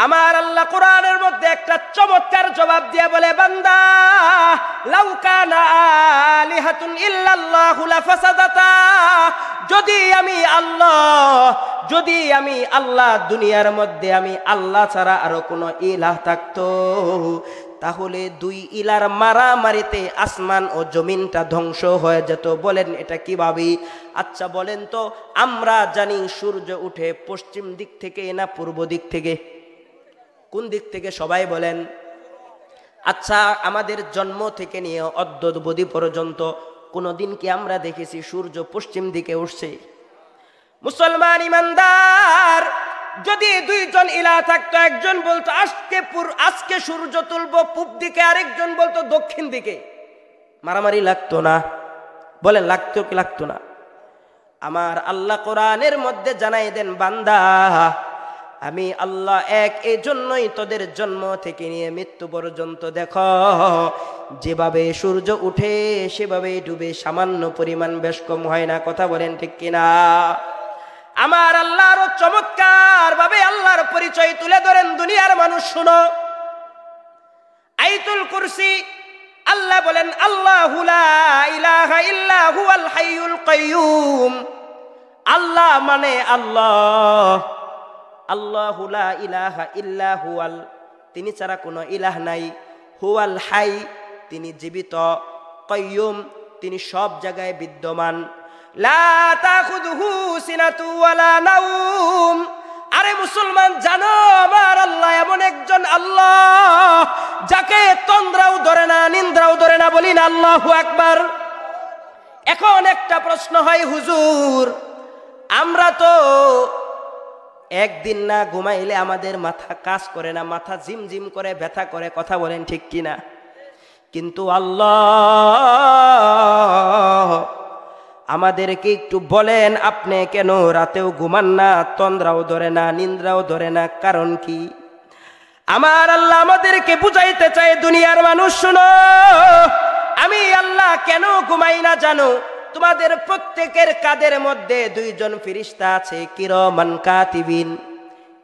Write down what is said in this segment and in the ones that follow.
আমার আল্লাহ কোরআনের মধ্যে একটা চমৎকার জবাব দিয়ে বলে, বান্দা লাউ কানা আলিহাতুন ইল্লাল্লাহু লাফাসাদাতা, যদি আমি আল্লাহ দুনিয়ার মধ্যে আমি আল্লাহ ছাড়া আরো কোনো ইলাহ থাকতো, তাহলে দুই ইলার মারামারিতে আসমান ও জমিনটা ধ্বংস হয়ে যেত। বলেন এটা কিভাবে? আচ্ছা বলেন তো, আমরা জানি সূর্য উঠে পশ্চিম দিক থেকে না পূর্ব দিক থেকে? কোন দিক থেকে সবাই বলেন? আচ্ছা, আমাদের জন্ম থেকে নিয়ে অদ্যাবধি পর্যন্ত কোনদিন কি আমরা দেখেছি সূর্য পশ্চিম দিকে উঠছে? মুসলমান ইমানদার, যদি দুইজন ইলাহ থাকতো, একজন বলতো আজকে সূর্য তুলবো পূব দিকে, আরেকজন বলতো দক্ষিণ দিকে, মারামারি লাগতো না? বলেন লাগতো কি লাগতো না? আমার আল্লাহ কোরআনের মধ্যে জানাই দেন, বান্দা আমি আল্লাহ এক, এই জন্যই তোদের জন্ম থেকে নিয়ে মৃত্যু পর্যন্ত দেখো যেভাবে সূর্য উঠে সেভাবে ডুবে, সামান্য পরিমাণ বেশ কম হয় না। কথা বলেন ঠিক কিনা? আমার আল্লাহ আরো চমৎকার ভাবে আল্লাহর পরিচয় তুলে ধরেন। দুনিয়ার মানুষ শুনো, আয়াতুল কুরসি আল্লাহ বলেন, আল্লাহু লা ইলাহা ইল্লা হুয়াল হাইয়ুল কাইয়ুম। আল্লাহ মানে আল্লাহ, আল্লাহু লা ইলাহা ইল্লা হুয়াল, তিনি ছাড়া কোনো ইলাহ নাই, হুয়াল হাই, তিনি জীবিত, কাইয়ুম, তিনি সব জায়গায় বিদ্যমান, লা তাখুযুহু সিনাতু ওয়ালা নাওম। আরে মুসলমান জানো, আমার আল্লাহ এমন একজন আল্লাহ যাকে তন্দ্রাও ধরে না, নিন্দ্রাও ধরে না। বলি না আল্লাহু আকবার। এখন একটা প্রশ্ন হয়, হুজুর আমরা তো একদিন না ঘুমাইলে আমাদের মাথা কাজ করে না, মাথা ঝিমঝিম করে ব্যথা করে। কথা বলেন ঠিক কিনা? কিন্তু আল্লাহ আমাদেরকে একটু বলেন, আপনি কেন রাতেও ঘুমান না, তন্দ্রাও ধরে না, নিন্দ্রাও ধরে না? কারণ কি? আমার আল্লাহ আমাদেরকে বুঝাইতে চায়, দুনিয়ার মানুষ শুনো, আমি আল্লাহ কেন ঘুমাই না জানো? তোমাদের প্রত্যেকের কাঁধের মধ্যে দুইজন ফেরেশতা আছে, কিরামান কাতিবিন,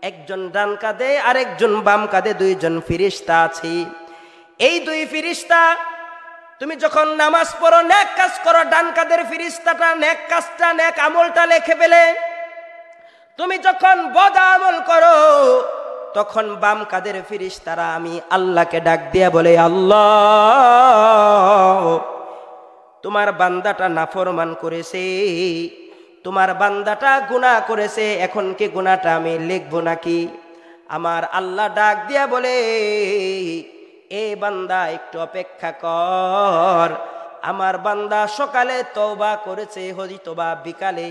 একজন ডান কাঁধে আরেকজন বাম কাঁধে, দুইজন ফেরেশতা আছে। এই দুই ফেরেশতা তুমি যখন নামাজ পড়ো, নেক কাজ করো, ডান কাঁধের ফেরেশতাটা নেক কাজটা, নেক আমলটা লিখে ফেলে। তুমি যখন বদ আমল করো, তখন বাম কাঁধের ফেরেশতারা আমি আল্লাহকে ডাক দিয়ে বলে, আল্লাহ তোমার বান্দাটা নাফরমান করেছে, তোমার বান্দাটা গুনাহ করেছে, এখন কি গুনাহটা আমি লিখবো নাকি? আমার আল্লাহ ডাক দিয়া বলে, এ বান্দা একটু অপেক্ষা কর, আমার বান্দা সকালে তওবা করেছে, হয়তোবা বিকালে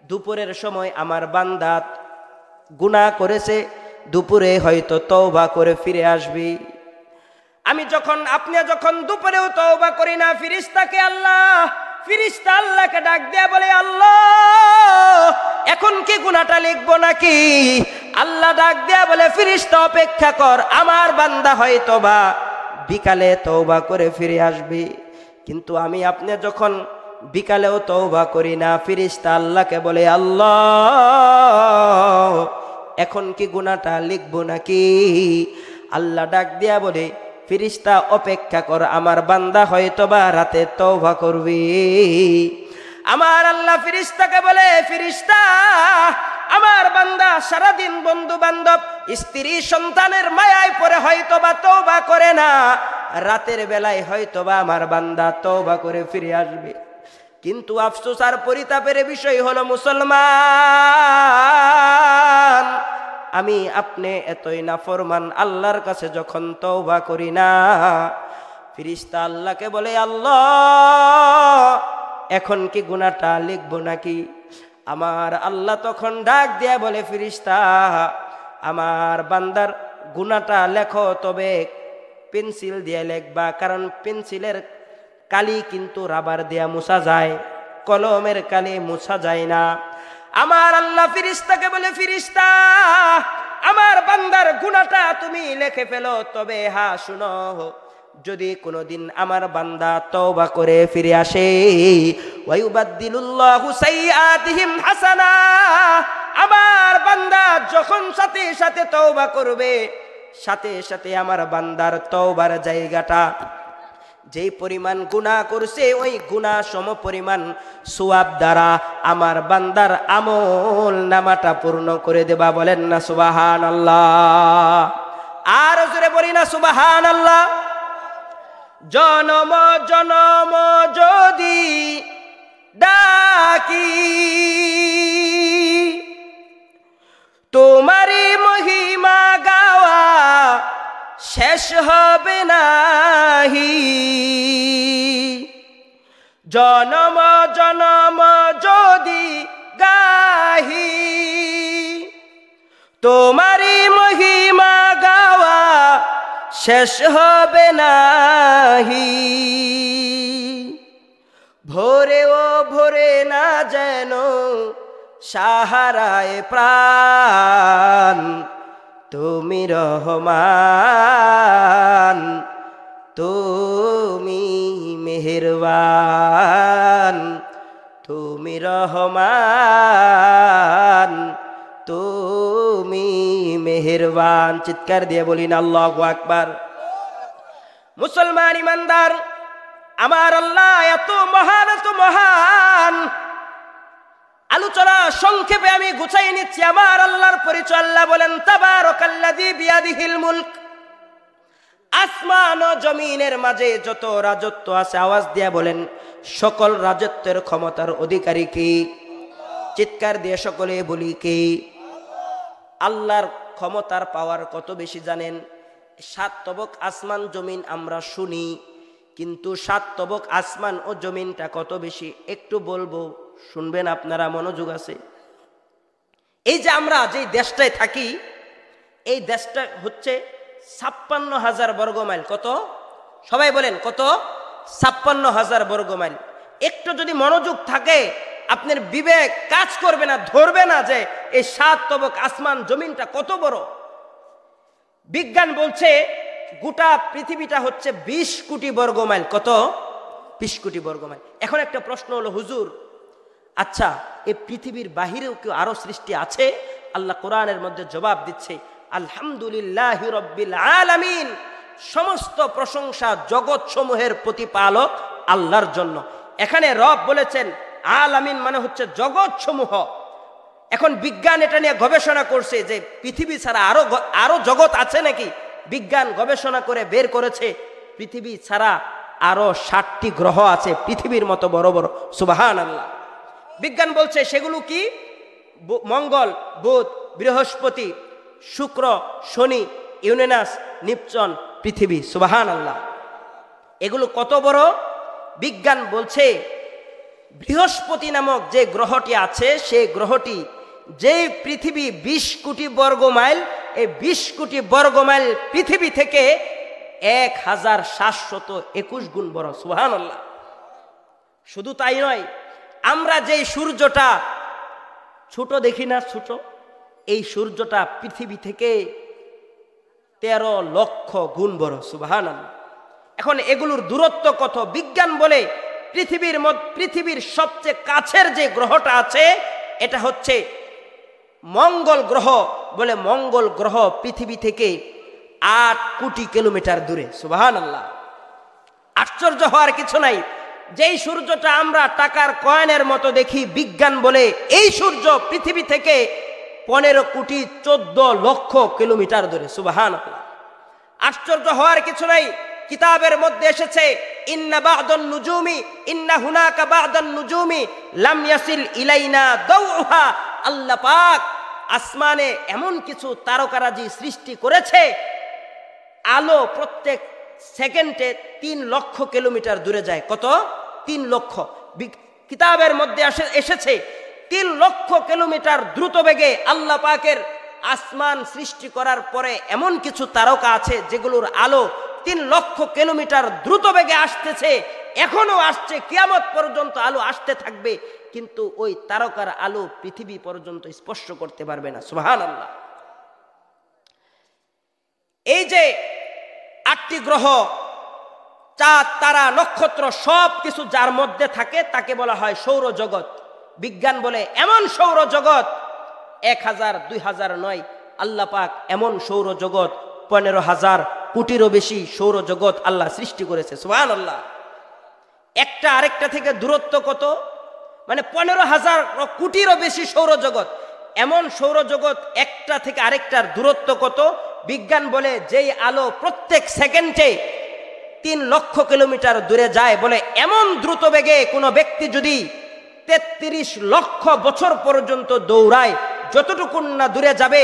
দুপুরের সময় আমার বান্দা গুনাহ করেছে, দুপুরে হয়তো তওবা করে ফিরে আসবে। আমি যখন আপনি যখন দুপুরেও তওবা করি না, ফেরেশতা আল্লাহকে ডাক দিয়ে বলে, আল্লাহ এখন কি গুনাহটা লিখবো নাকি? আল্লাহ ডাক দিয়ে বলে, ফেরেশতা অপেক্ষা কর, আমার বান্দা হয়তোবা বিকালে তওবা করে ফিরে আসবে। কিন্তু আমি আপনি যখন বিকালেও তওবা করি না, ফেরেশতা আল্লাহকে বলে, আল্লাহ এখন কি গুনাহটা লিখবো নাকি? আল্লাহ ডাক দিয়া বলে, ফেরেশতা অপেক্ষা কর, আমার বান্দা হয়তোবা রাতে তওবা করবে। আমার আল্লাহ ফেরেশতাকে বলে, ফেরেশতা আমার বান্দা সারাদিন বন্ধু বান্ধব স্ত্রী সন্তানের মায়ায় পড়ে হয়তোবা তওবা করে না, রাতের বেলায় হয়তোবা আমার বান্দা তওবা করে ফিরে আসবে। কিন্তু আফসোস আর পরিতাপের বিষয় হলো মুসলমান, আমি আপনি এতই নাফরমান, আল্লাহর কাছে যখন তওবা করি না, ফেরেশতা আল্লাহকে বলে, আল্লাহ এখন কি গুনাহটা লিখবো নাকি? আমার আল্লাহ তখন ডাক দিয়া বলে, ফেরেশতা আমার বান্দার গুনাহটা লেখো, তবে পেন্সিল দিয়ে লিখবা, কারণ পেন্সিলের কালি কিন্তু রাবার দিয়া মুছা যায়, কলমের কালি মুছা যায় না। আমার আল্লাহ ফেরেশতাকে বলে, ফেরেশতা আমার বান্দার গুনাহটা তুমি লিখে ফেলো, তবে হ্যাঁ শুনো, যদি কোনোদিন আমার বান্দা তওবা করে ফিরে আসে, ওয়ায়ুবাদদিলুল্লাহু সাইয়্যাতিহিম হাসানা, আমার বান্দা যখন সাথে সাথে তওবা করবে, সাথে সাথে আমার বান্দার তওবার জায়গাটা যেই পরিমাণ গুনাহ করছে ওই গুনাহ সম পরিমাণ সওয়াব দ্বারা আমার বান্দার আমল নামাটা পূর্ণ করে দেবা। বলেন না সুবহানাল্লাহ। আর জোরে বলি না সুবহানাল্লাহ। জনম জনম যদি ডাকি তোমারি মহিমা গাওয়া শেষ হবে নাহি। জনম জনম যদি গাহি তোমারি মহিমা গাওয়া শেষ হবে নাহি। ভোরেও ভোরে না যেন সাহারায় প্রাণ, তুমি রহমান তুমি মেহেরবান, তুমি রহমান তুমি মেহেরবান। চিৎকার দিয়ে বলি না আল্লাহু আকবার। মুসলমান ইমানদার, আমার আল্লাহ এত মহান এত মহান। আলোচনা সংক্ষেপে আমি গুছাই নিচ্ছি। আমার আল্লাহর পরিচয়। আল্লাহ বলেন তাবারাকাল্লাযী বিয়াদিহিল মুলক। আসমান ও জমিনের মাঝে যত রাজত্ব আছে, আওয়াজ দিয়া বলেন সকল রাজত্বের ক্ষমতার অধিকারী কে? চিৎকার দিয়ে সকলে বলি কে? আল্লাহর ক্ষমতার পাওয়ার কত বেশি জানেন? 7 তবক আসমান জমিন আমরা শুনি, কিন্তু 7 তবক আসমান ও জমিনটা কত বেশি একটু বলবো, শুনবেন আপনারা? মনোযোগ আছে? এই যে আমরা যে দেশটায় থাকি, এই দেশটা হচ্ছে 56,000 বর্গ মাইল। কত? সবাই বলেন কত? 56,000 বর্গ মাইল। একটু যদি মনোযোগ থাকে আপনার বিবেক কাজ করবে না, ধরবে না যে এই 7 তবক আসমান জমিনটা কত বড়। বিজ্ঞান বলছে গোটা পৃথিবীটা হচ্ছে 20 কোটি বর্গ মাইল। কত? 20 কোটি বর্গ মাইল। এখন একটা প্রশ্ন হলো, হুজুর আচ্ছা এই পৃথিবীর বাহিরেও কি আরো সৃষ্টি আছে? আল্লাহ কোরআনের মধ্যে জবাব দিচ্ছে আলহামদুলিল্লাহি রাব্বিল আলামিন। সমস্ত প্রশংসা জগৎ সমূহের প্রতিপালক আল্লাহর জন্য। এখানে রব বলেছেন, আলামিন মানে হচ্ছে জগৎ সমূহ। এখন বিজ্ঞান এটা নিয়ে গবেষণা করছে যে পৃথিবী ছাড়া আরো জগৎ আছে নাকি। বিজ্ঞান গবেষণা করে বের করেছে পৃথিবী ছাড়া আরো 7টি গ্রহ আছে পৃথিবীর মতো বড় বড়। সুবহানাল্লাহ। বিজ্ঞান বলছে সেগুলো কি? মঙ্গল, বুধ, বৃহস্পতি, শুক্র, শনি, ইউরেনাস, নেপচুন, পৃথিবী। সুবহানাল্লাহ। এগুলো কত বড়? বিজ্ঞান বলছে বৃহস্পতি নামক যে গ্রহটি আছে সেই গ্রহটি যে পৃথিবী 20 কোটি বর্গ মাইল, এই 20 কোটি বর্গ মাইল পৃথিবী থেকে 1721 গুণ বড়। সুবহানাল্লাহ। শুধু তাই নয়, আমরা যেই সূর্যটা ছোট দেখি না, ছোট, এই সূর্যটা পৃথিবী থেকে 13 লক্ষ গুণ বড়। সুবহানাল্লাহ। এখন এগুলোর দূরত্ব কত? বিজ্ঞান বলে পৃথিবীর সবচেয়ে কাছের যে গ্রহটা আছে এটা হচ্ছে মঙ্গল গ্রহ। বলে মঙ্গল গ্রহ পৃথিবী থেকে 8 কোটি কিলোমিটার দূরে। সুবহানাল্লাহ। আশ্চর্য হওয়ার কিছু নাই। যেই সূর্যটা আমরা টাকার কয়েনের মতো দেখি, বিজ্ঞান বলে এই সূর্য পৃথিবী থেকে 15 কোটি 14 লক্ষ কিলোমিটার দূরে। সুবহানাল্লাহ। আশ্চর্য হওয়ার কিছু নাই। কিতাবের মধ্যে এসেছে ইন্না বা'দান নুজুমি ইন্না হুনাকা বা'দান নুজুমি লাম ইয়াসিল ইলাইনা দাউহা। আল্লাহ পাক আসমানে এমন কিছু তারকারাজি সৃষ্টি করেছে, আলো প্রত্যেক সেকেন্ডে 3 লক্ষ কিলোমিটার দূরে যায়। কত? 3 লক্ষ। কিতাবের মধ্যে এসেছে 3 লক্ষ কিলোমিটার দ্রুত বেগে আল্লাহ পাকের আসমান সৃষ্টি করার পরে এমন কিছু তারকা আছে যেগুলোর আলো 3 লক্ষ কিলোমিটার দ্রুত বেগে আসতেছে, এখনো আসছে, কিয়ামত পর্যন্ত আলো আসতে থাকবে, কিন্তু ওই তারকার আলো পৃথিবী পর্যন্ত স্পর্শ করতে পারবে না। সুবহানাল্লাহ। এই যে 8টি গ্রহ, চাঁদ, তারা, নক্ষত্র সব কিছু যার মধ্যে থাকে তাকে বলা হয় সৌরজগৎ। বিজ্ঞান বলে এমন সৌরজগৎ 1000 2000 নয়, আল্লাহ পাক এমন সৌরজগৎ 15,000 কোটিরও বেশি সৌরজগৎ আল্লাহ সৃষ্টি করেছে। সুবহানাল্লাহ। একটা আরেকটা থেকে দূরত্ব কত? মানে 15,000 কোটিরও বেশি সৌরজগৎ। এমন সৌরজগৎ একটা থেকে আরেকটার দূরত্ব কত? বিজ্ঞান বলে যেই আলো প্রত্যেক সেকেন্ডে 3 লক্ষ কিলোমিটার দূরে যায়, বলে এমন দ্রুত বেগে কোনো ব্যক্তি যদি 33 লক্ষ বছর পর্যন্ত দৌড়ায়, যতটুকু না দূরে যাবে,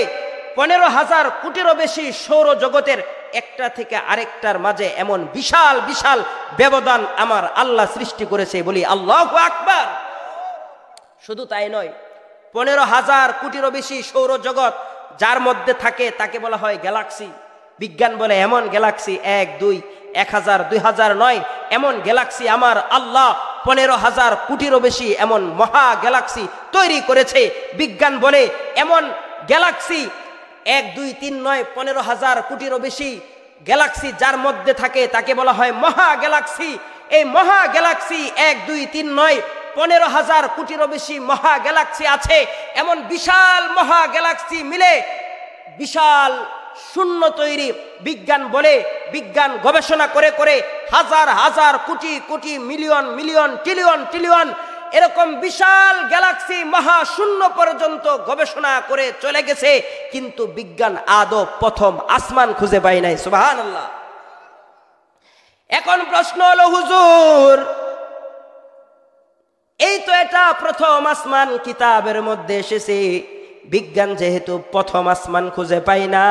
15,000 কোটিরও বেশি সৌরজগতের একটা থেকে আরেকটার মাঝে এমন বিশাল বিশাল ব্যবধান আমার আল্লাহ সৃষ্টি করেছে। বলি আল্লাহু আকবার। শুধু তাই নয়, 15,000 কোটিরও বেশি সৌরজগৎ যার মধ্যে থাকে তাকে বলা হয় গ্যালাক্সি। বিজ্ঞান বলে এমন গ্যালাক্সি 1 2 1000 2000 নয়, এমন গ্যালাক্সি আমার আল্লাহ 15,000 কোটিরও বেশি এমন মহা গ্যালাক্সি তৈরি করেছে। বিজ্ঞান বলে এমন গ্যালাক্সি 1 2 3 নয়, 15,000 কোটিরও বেশি গ্যালাক্সি যার মধ্যে থাকে তাকে বলা হয় মহা গ্যালাক্সি। এই মহা গ্যালাক্সি 1 2 3 নয়, 15,000 কোটিরও বেশি মহা গ্যালাক্সি আছে। এমন বিশাল মহা গ্যালাক্সি মিলে বিশাল শূন্য তৈরি। বিজ্ঞান বলে, বিজ্ঞান গবেষণা করে করে হাজার হাজার crore crore million million trillion trillion এরকম বিশাল গ্যালাক্সি মহা শূন্য পর্যন্ত গবেষণা করে চলে গেছে, কিন্তু বিজ্ঞান আদৌ প্রথম আসমান খুঁজে পায় নাই। সুবহানাল্লাহ। এখন প্রশ্ন হলো, হুজুর এই তো এটা প্রথম আসমান কিতাবের মধ্যে এসেছে, বিজ্ঞান যেহেতু প্রথম আসমান খুঁজে পায় না,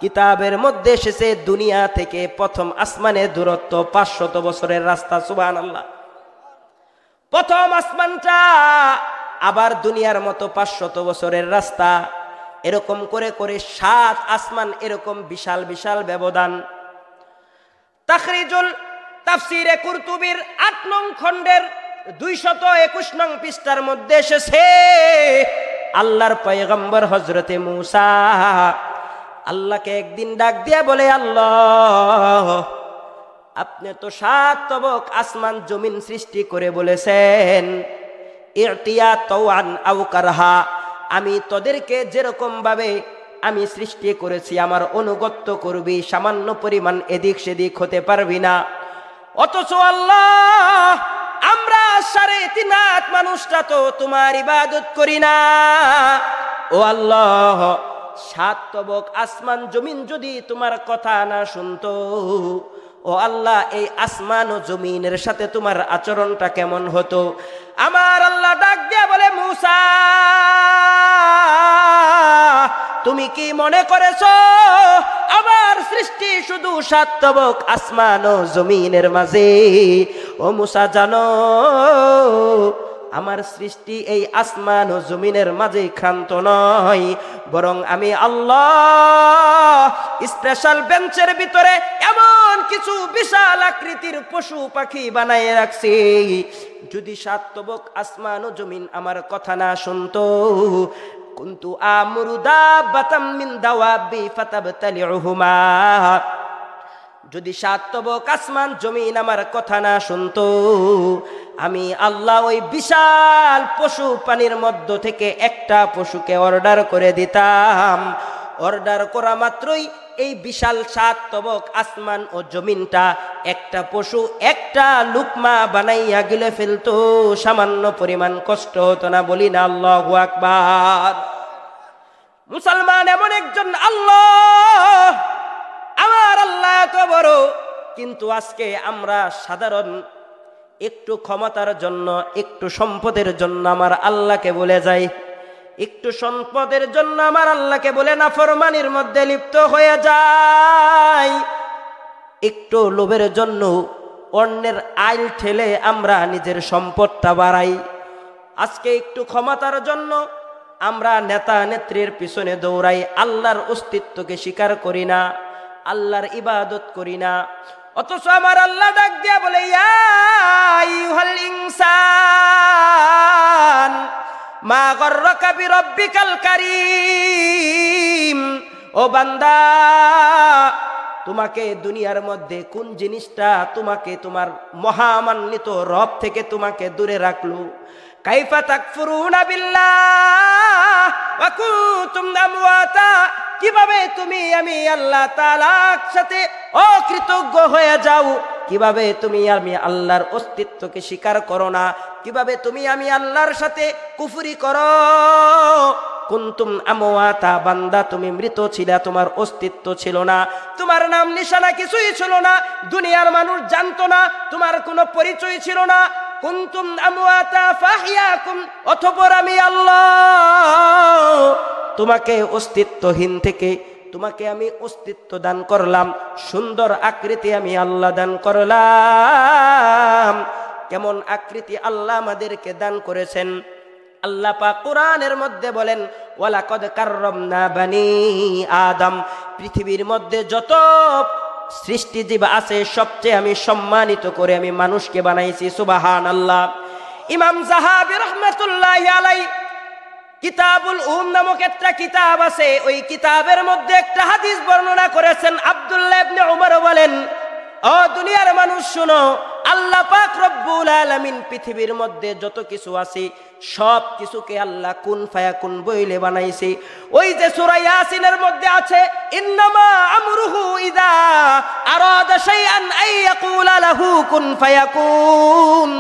কিতাবের মধ্যে এসেছে দুনিয়া থেকে প্রথম আসমানের দূরত্ব 500 বছরের রাস্তা। সুবহানাল্লাহ। প্রথম আসমানটা আবার দুনিয়ার মতো 500 বছরের রাস্তা, এরকম করে করে 7 আসমান, এরকম বিশাল বিশাল ব্যবধান। তাখরিজুল তাফসিরে কুরতুবির 8 নং খণ্ডের 221 নং পৃষ্ঠার মধ্যে এসেছে, আল্লাহর পয়গম্বর হযরতে মূসা আল্লাহকে একদিন ডাক দিয়ে বলে, আল্লাহ আপনি তো 7 তবক আসমান জমিন সৃষ্টি করে বলেছেন, ইতিয়া তাওয়ান আও কারহা, আমি তোদেরকে যেরকম ভাবে আমি সৃষ্টি করেছি আমার অনুগত্য করবি, সামান্য পরিমাণ এদিক সেদিক হতে পারবি না। অথচ আল্লাহ আমরা 3.5 হাত মানুষটা তো তোমার ইবাদত করি না। ও আল্লাহ 7 তবক আসমান জমিন যদি তোমার কথা না শুনতো, ও আল্লাহ এই আসমান ও জমিনের সাথে তোমার আচরণটা কেমন হতো? আমার আল্লাহ ডাক দিয়া বলে, মূসা তুমি কি মনে করেছো আমার সৃষ্টি শুধু 7 তবক আসমান ও জমিনের মাঝে? ও মূসা জানো আমার সৃষ্টি এই আসমান ও জমিনের মাঝে ক্ষান্ত নয়, বরং আমি আল্লাহ স্পেশাল বেঞ্চের ভিতরে এমন কিছু বিশাল আকৃতির পশু পাখি বানায় রাখছি, যদি 7 তবক আসমান ও জমিন আমার কথা না শুনতো, কুনতু আমরু দাবাতাম মিন দাওয়াবি ফাতাবতালিউহুমা, যদি 7 তবক আসমান জমিন আমার কথা না শুনতো, আমি আল্লাহ ওই বিশাল পশু প্রাণীর মধ্য থেকে একটা পশুকে অর্ডার করে দিতাম। অর্ডার করা মাত্রই এই বিশাল 7 তবক আসমান ও জমিনটা একটা পশু একটা লুকমা বানাইয়া গিলে ফেলতো, সামান্য পরিমাণ কষ্ট হতো না। বলি না আল্লাহু আকবার। মুসলমান এমন একজন আল্লাহ, আমার আল্লাহ এত বড়, কিন্তু আজকে আমরা সাধারণ একটু ক্ষমতার জন্য, একটু সম্পদের জন্য আমার আল্লাহকে বলে যাই, একটু সম্পদের জন্য আমার আল্লাহকে বলে নাফরমানির মধ্যে লিপ্ত হয়ে যায়, একটু লোভের জন্য অন্যের আইল ঠেলে আমরা নিজের সম্পদটা বাড়াই। আজকে একটু ক্ষমতার জন্য আমরা নেতা নেত্রীর পিছনে দৌড়াই, আল্লাহর অস্তিত্বকে স্বীকার করি না, আল্লাহর ইবাদত করি না। অথচ আমার আল্লাহ ডাক দিয়া বলে, ইয়া আইয়ুহাল ইনসান মা গররাকা বিরব্বিকাল কারীম, ও বান্দা তোমাকে দুনিয়ার মধ্যে কোন জিনিসটা তোমাকে তোমার মহামান্বিত রব থেকে তোমাকে দূরে রাখলো? কাইফা তাকফুরুনা বিল্লাহ, ওয়া কুনতুম আমওয়াতা, কিভাবে তুমি আমি আল্লাহ তাআলার সাথে অকৃতজ্ঞ হয়ে যাও, কিভাবে তুমি আমি আল্লাহর অস্তিত্বকে স্বীকার করো না, কিভাবে তুমি আমি আল্লাহর সাথে কুফরি করো। কুনতুম আমওয়াতা, বান্দা তুমি মৃত ছিলা, তোমার অস্তিত্ব ছিল না, তোমার নাম নিশানা কিছুই ছিল না, দুনিয়ার মানুষ জানতো না, তোমার কোনো পরিচয় ছিল না। কুনতুম আমওয়াতা ফাহিয়াকুম, অতঃপর আমি আল্লাহ তোমাকে অস্তিত্বহীন থেকে তোমাকে আমি অস্তিত্ব দান করলাম, সুন্দর আকৃতি আমি আল্লাহ দান করলাম। কেমন আকৃতি আল্লাহ আমাদেরকে দান করেছেন। আল্লাহ পাক কোরআনের মধ্যে বলেন, ওয়ালাকাদ কাররামনা বানি আদম, পৃথিবীর মধ্যে যত সৃষ্টিজীব আছে সবচেয়ে আমি সম্মানিত করে আমি মানুষকে বানাইছি। সুবহানাল্লাহ। ইমাম যাহাবী রাহমাতুল্লাহি আলাইহি কিতাবুল নামক একটা কিতাব আছে, ওই কিতাবের মধ্যে একটা হাদিস বর্ণনা করেছেন। আব্দুল্লাহ ইবনে উমর বলেন, ও দুনিয়ার মানুষ শুনো, আল্লাহ পাক রব্বুল আলামিন পৃথিবীর মধ্যে যত কিছু আছে সব কিছুকে আল্লাহ কুন ফায়াকুন বইলে বানাইছে। ওই যে সূরা ইয়াসিনের মধ্যে আছে, ইন্নামা আমরুহু ইযা আরাদা শাইআন আইয়াকুলা লাহু কুন ফায়াকুন,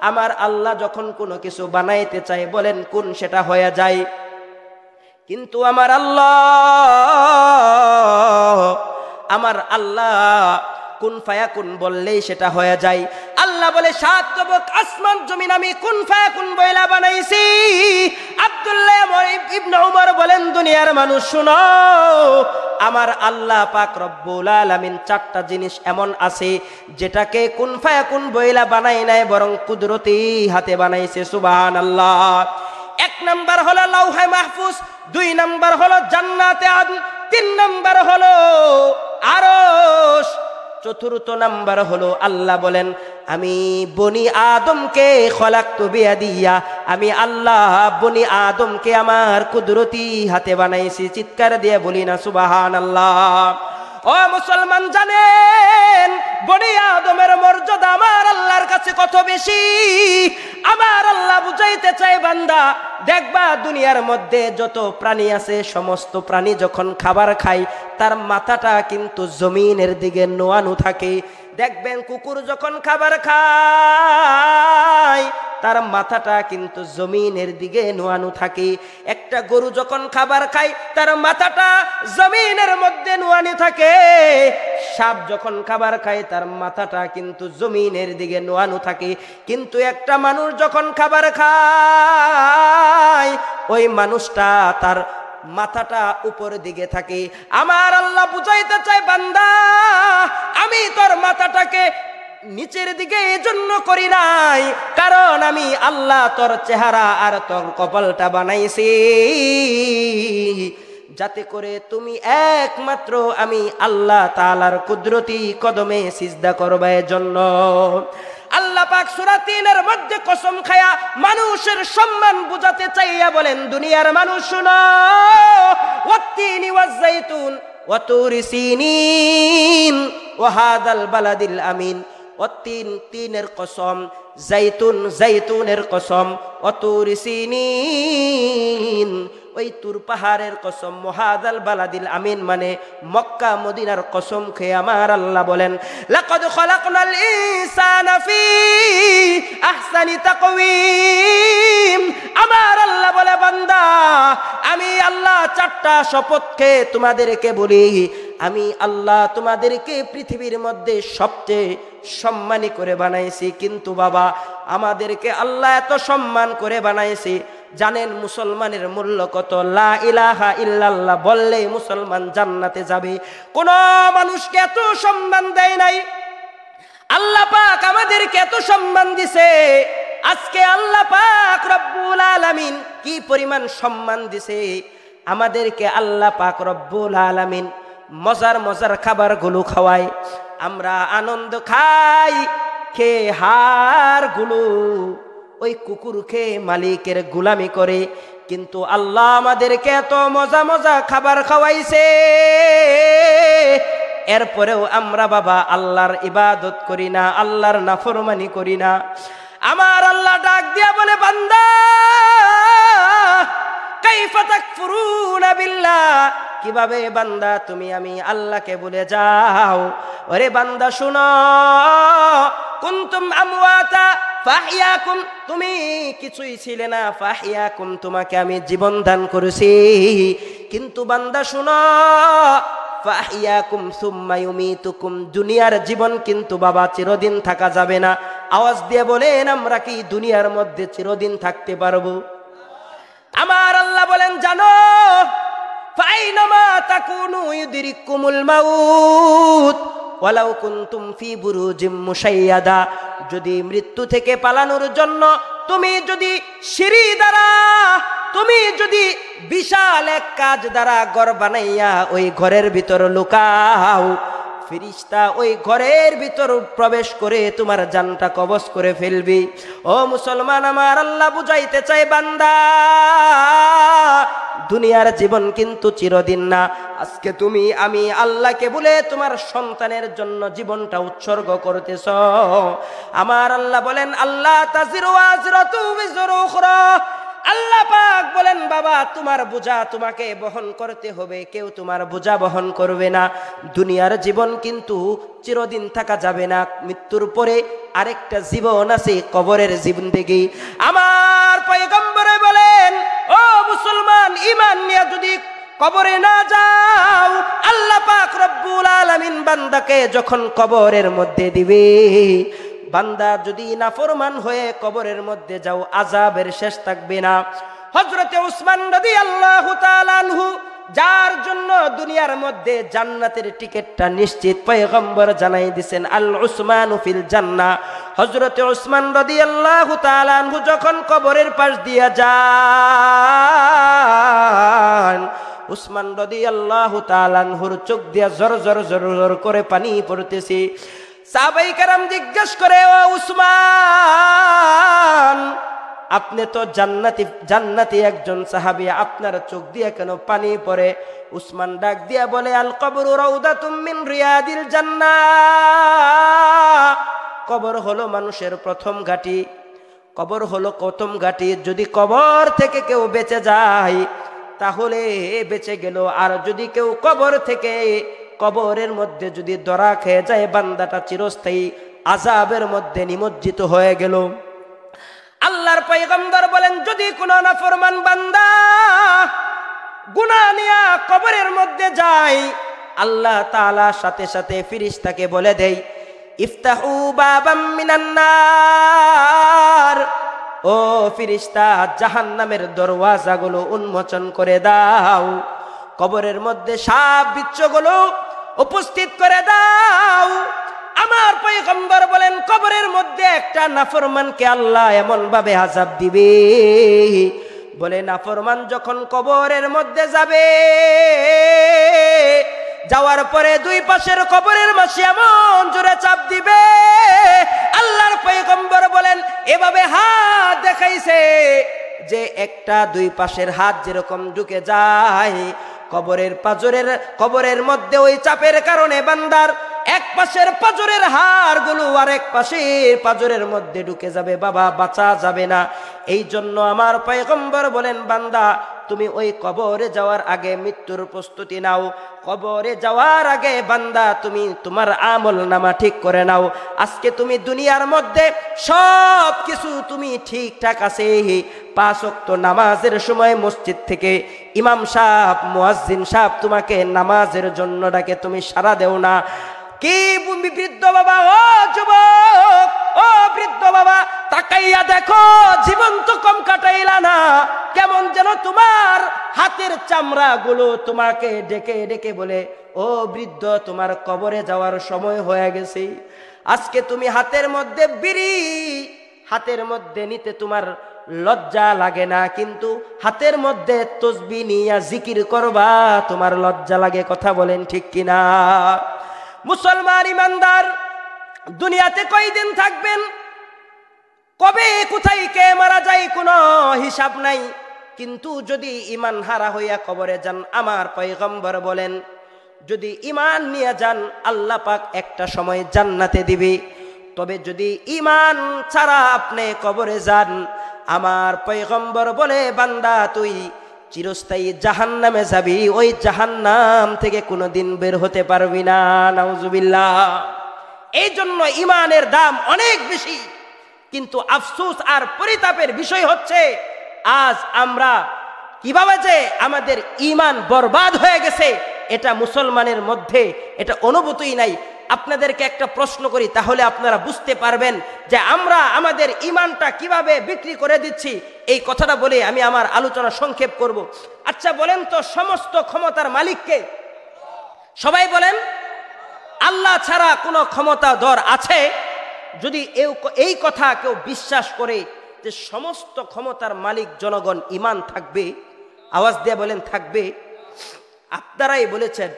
আমার আল্লাহ যখন কোনো কিছু বানাইতে চায় বলেন কুন, সেটা হয়ে যায়। কিন্তু আমার আল্লাহ কুন ফায়াকুন বললেই সেটা হয়ে যায়। আল্লাহ বলে, সাত তবক আসমান জমিন আমি কুন ফায়াকুন বইলা বানাইছি। আব্দুল্লাহ ইবনে উমর বলেন, দুনিয়ার মানুষ শুনো, আমার আল্লাহ পাক রব্বুল আলামিন চারটা জিনিস এমন আছে যেটাকে কুন ফায়াকুন বইলা বানাই নাই, বরং কুদরতি হাতে বানাইছে। সুবহানাল্লাহ। এক নাম্বার হলো লাউহে মাহফুজ, দুই নাম্বার হলো জান্নাতে আদন, তিন নাম্বার হলো আরশ, চতুর্থ নাম্বার হলো আল্লাহ বলেন, আমি বনি আদমকে খলাকতু বিয়াদিয়া, আমি আল্লাহ বনি আদমকে আমার কুদরতি হাতে বানাইছি। চিৎকার দিয়ে বলি না সুবহানাল্লাহ। ও মুসলমান, জানেন বনি আদমের মর্যাদা আমার আল্লাহর কাছে কত বেশি। আমার আল্লাহ বুঝাইতে চাই, বান্দা দেখবা দুনিয়ার মধ্যে যত প্রাণী আছে সমস্ত প্রাণী যখন খাবার খায় তার মাথাটা কিন্তু জমিনের দিকে নোয়ানো থাকে। দেখবেন কুকুর যখন খাবার খায় তার মাথাটা কিন্তু জমিনের দিকে নোয়ানো থাকে। একটা গরু যখন খাবার খায় তার মাথাটা জমিনের মধ্যে নোয়ানো থাকে। সাপ যখন খাবার খায় তার মাথাটা কিন্তু জমিনের দিকে নোয়ানো থাকে। কিন্তু একটা মানুষ যখন খাবার খায় ওই মানুষটা তার মাথাটা উপরের দিকে থাকে। আমার আল্লাহ বুঝাইতে চায়, বান্দা আমি তোর মাথাটাকে নিচের দিকে এজন্য করি নাই, কারণ আমি আল্লাহ তোর চেহারা আর তোর কপালটা বানাইছি যাতে করে তুমি একমাত্র আমি আল্লাহ তাআলার কুদরতি কদমে সিজদা করবে। এজন্য আল্লাহ পাক সূরা ৩ এর মধ্যে কসম খায়া মানুষের সম্মান বুঝাতে চাইয়া বলেন, দুনিয়ার মানুষ শুনো, ওয়াত্তিনি ওয়াজ-যাইতুন ওয়া তুরি সিনিন ওয়া হাদাল বালাদিল আমিন। ওয়াত্তিন, তিনের কসম, যাইতুন, যাইতুনের কসম, ওয়া তুরি সিনিন, ওই তুর পাহাড়ের কসম, মুহাদাল বালাদিল আমিন মানে মক্কা মদিনার কসম খেয়ে আমার আল্লাহ বলেন, লাকাদ খালাকনাল ইনসানা ফি আহসানি তাকওয়িম। আমার আল্লাহ বলে, বান্দা আমি আল্লাহ চারটা শপথ খেয়ে তোমাদেরকে বলি, আমি আল্লাহ তোমাদেরকে পৃথিবীর মধ্যে সবচেয়ে সম্মানী করে বানাইছি। কিন্তু বাবা আমাদেরকে আল্লাহ এত সম্মান করে বানাইছি, জানেন মুসলমানের মূল্য কত? লা ইলাহা ইল্লাল্লাহ বললেই মুসলমান জান্নাতে যাবে। কোন মানুষকে এত সম্মান দেয় নাই। আল্লাহ পাক আমাদেরকে এত সম্মান দিছে। আজকে আল্লাহ পাক রব্বুল আলামিন কি পরিমাণ সম্মান দিছে আমাদেরকে। আল্লাহ পাক রব্বুল আলামিন মজার মজার খাবারগুলো খাওয়ায়, আমরা আনন্দ খাই, খেয়ে হাড়গুলো ওই কুকুর খেয়ে মালিকের গোলামি করে। কিন্তু আল্লাহ আমাদেরকে এত মজা মজা খাবার খাওয়াইছে, এরপরেও আমরা বাবা আল্লাহর ইবাদত করি না, আল্লাহর নাফরমানি করি না। আমার আল্লাহ ডাক দিয়া বলে, বান্দা কাইফা তাকফুরুনা বিল্লাহ, কিভাবে বান্দা তুমি আমি আল্লাহকে ভুলে যাও। ওরে বান্দা শুনো, কুনতুম আমওয়াতা ফাহিয়াকুম, তুমি কিছুই ছিলে না, ফাহিয়াকুম, তোমাকে আমি জীবন দান করেছি। কিন্তু বান্দা শুনো, ফাহিয়াকুম সুম্মা ইউমিতুকুম, দুনিয়ার জীবন কিন্তু বাবা চিরদিন থাকা যাবে না। আওয়াজ দিয়ে বলেন, আমরা কি দুনিয়ার মধ্যে চিরদিন থাকতে পারবো? আমার আল্লাহ বলেন, জানো ফাইনামা তাকুনু ইউদরিকুমুল মাউত ওয়ালাউ কুনতুম ফি বুরুজিম মুশাইয়াদা, যদি মৃত্যু থেকে পালানোর জন্য তুমি যদি সিঁড়ি দ্বারা, তুমি যদি বিশাল এক কাজ দ্বারা ঘর বানাইয়া ওই ঘরের ভিতর লুকাও, ফেরেশতা ওই ঘরের ভিতর প্রবেশ করে তোমার জানটা কবজ করে ফেলবি। ও মুসলমান, আমার আল্লাহ বুঝাইতে চাই, বান্দা দুনিয়ার জীবন কিন্তু চিরদিন না। আজকে তুমি আমি আল্লাহকে বলে তোমার সন্তানের জন্য জীবনটা উৎসর্গ করতেছ। আমার আল্লাহ বলেন, আল্লাহ তাজিরু ওয়াজিরাতু বিজরা উখরা, আল্লাহ পাক বলেন, বাবা তোমার বোঝা তোমাকে বহন করতে হবে, কেউ তোমার বোঝা বহন করবে না। দুনিয়ার জীবন কিন্তু চিরদিন থাকা যাবে না, মৃত্যুর পরে আরেকটা জীবন আছে, কবরের জিন্দেগি। আমার পয়গম্বরে বলেন, ও মুসলমান, ঈমান নিয়ে যদি কবরে না যাও, আল্লাহ পাক রব্বুল আলামিন বান্দাকে যখন কবরের মধ্যে দিবে, বান্দা যদি নাফরমান হয়ে কবরের মধ্যে যাও, আযাবের শেষ থাকবে না। হযরতে উসমান রাদিয়াল্লাহু তাআলা আনহু, যার জন্য দুনিয়ার মধ্যে জান্নাতের টিকিটটা নিশ্চিত, পয়গম্বর জানাই দিয়েছেন, আল উসমানু ফিল জান্নাহ। হযরতে উসমান রাদিয়াল্লাহু তাআলা আনহু যখন কবরের পাশ দিয়ে যান, উসমান রাদিয়াল্লাহু তাআলা আনহুর চোখ দিয়ে জর জর জর জর করে পানি পড়তেছে। সাহাবায়ে কেরাম জিজ্ঞেস করে, ও উসমান, আপনি তো জান্নাতি একজন সাহাবী, আপনার চোখ দিয়ে কেন পানি পড়ে? উসমান ডাক দিয়া বলে, আল কবরু রাউদাতুম মিন রিয়াদিল জান্নাহ, কবর হলো মানুষের প্রথম ঘাঁটি, কবর হলো প্রথম ঘাঁটি। যদি কবর থেকে কেউ বেঁচে যায় তাহলে বেঁচে গেল, আর যদি কেউ কবর থেকে কবরের মধ্যে যদি ধরা খেয়ে যায়, বান্দাটা চিরস্থায়ী আযাবের মধ্যে নিমজ্জিত হয়ে গেল। আল্লাহর পয়গম্বর বলেন, যদি কোনো নাফরমান বান্দা গুনাহ নিয়ে কবরের মধ্যে যায়, আল্লাহ তাআলা সাথে সাথে ফেরেশতাকে বলে দেয়, ইফতাহু বাবাম মিনান নার, ও ফেরেশতা জাহান্নামের দরওয়াজাগুলো উন্মোচন করে দাও, কবরের মধ্যে সাপ বিচ্ছুগুলো উপস্থিত করে দাও। আমার পয়গম্বর বলেন, কবরের মধ্যে একটা নাফরমানকে আল্লাহ এমন ভাবে আযাব দিবে, বলে নাফরমান যখন কবরের মধ্যে যাবে, যাওয়ার পরে দুই পাশের কবরের মাঝে এমন জোরে চাপ দিবে, আল্লাহর পয়গম্বর বলেন এভাবে হাত দেখাইছে যে একটা দুই পাশের হাত যেরকম ঢুকে যায় কবরের মধ্যে, ওই চাপের কারণে বান্দার এক পাশের পাজরের হাড়গুলো আর এক পাশের পাজরের মধ্যে ঢুকে যাবে, বাবা বাঁচা যাবে না। এই জন্য আমার পয়গম্বর বলেন, বান্দা তুমি ওই কবরে যাওয়ার আগে মৃত্যুর প্রস্তুতি নাও, কবরে যাওয়ার আগে বান্দা তুমি তোমার আমল নামা ঠিক করে নাও। আজকে তুমি দুনিয়ার মধ্যে সব কিছু তুমি ঠিকঠাক আছে, 5 ওয়াক্ত নামাজের সময় মসজিদ থেকে ইমাম সাহেব মুয়াজ্জিন সাহেব তোমাকে নামাজের জন্য ডাকে, তুমি সাড়া দেও না। কি বৃদ্ধ বাবা, ও যুবক, ও বৃদ্ধ বাবা, তাকাইয়া দেখো, জীবন তো কম কাটাইলা না, কেমন যেন তোমার হাতের চামড়া গুলো তোমাকে ডেকে ডেকে বলে, ও বৃদ্ধ তোমার কবরে যাওয়ার সময় হয়ে গেছে। আজকে তুমি হাতের মধ্যে বিড়ি হাতের মধ্যে নিতে তোমার লজ্জা লাগে না, কিন্তু হাতের মধ্যে তসবিহ নিয়া জিকির করবা তোমার লজ্জা লাগে। কথা বলেন ঠিক কিনা? মুসলমান ইমানদার, দুনিয়াতে কয়দিন থাকবেন, কবে কোথায় কে মারা যায় কোনো হিসাব নাই, কিন্তু যদি ঈমান হারা হইয়া কবরে যান, আমার পয়গম্বর বলেন যদি ঈমান নিয়ে যান আল্লাহ পাক একটা সময় জান্নাতে দিবে। তবে যদি ঈমান ছাড়া আপনি কবরে যান, আমার পয়গম্বর বলে বান্দা তুই চিরস্থায়ী জাহান্নামে যাবি, ওই জাহান্নাম থেকে কোনোদিন বের হতে পারবি না। নাউজুবিল্লাহ। এই জন্য ইমানের দাম অনেক বেশি। কিন্তু আফসোস আর পরিতাপের বিষয় হচ্ছে আজ আমরা কিভাবে যে আমাদের ইমান বরবাদ হয়ে গেছে এটা মুসলমানের মধ্যে এটা অনুভূতিই নাই। আপনাদেরকে একটা প্রশ্ন করি, তাহলে আপনারা বুঝতে পারবেন যে আমরা আমাদের ইমানটা কিভাবে বিক্রি করে দিচ্ছি। এই কথাটা বলে আমি আমার আলোচনা সংক্ষেপ করব। আচ্ছা বলেন তো, সমস্ত ক্ষমতার মালিককে? সবাই বলেন, আল্লাহ ছাড়া কোনো ক্ষমতাধর আছে? যদি এই কথা কেউ বিশ্বাস করে যে সমস্ত ক্ষমতার মালিক জনগণ, ইমান থাকবে? আওয়াজ দিয়ে বলেন থাকবে? আপনারাই বলেছেন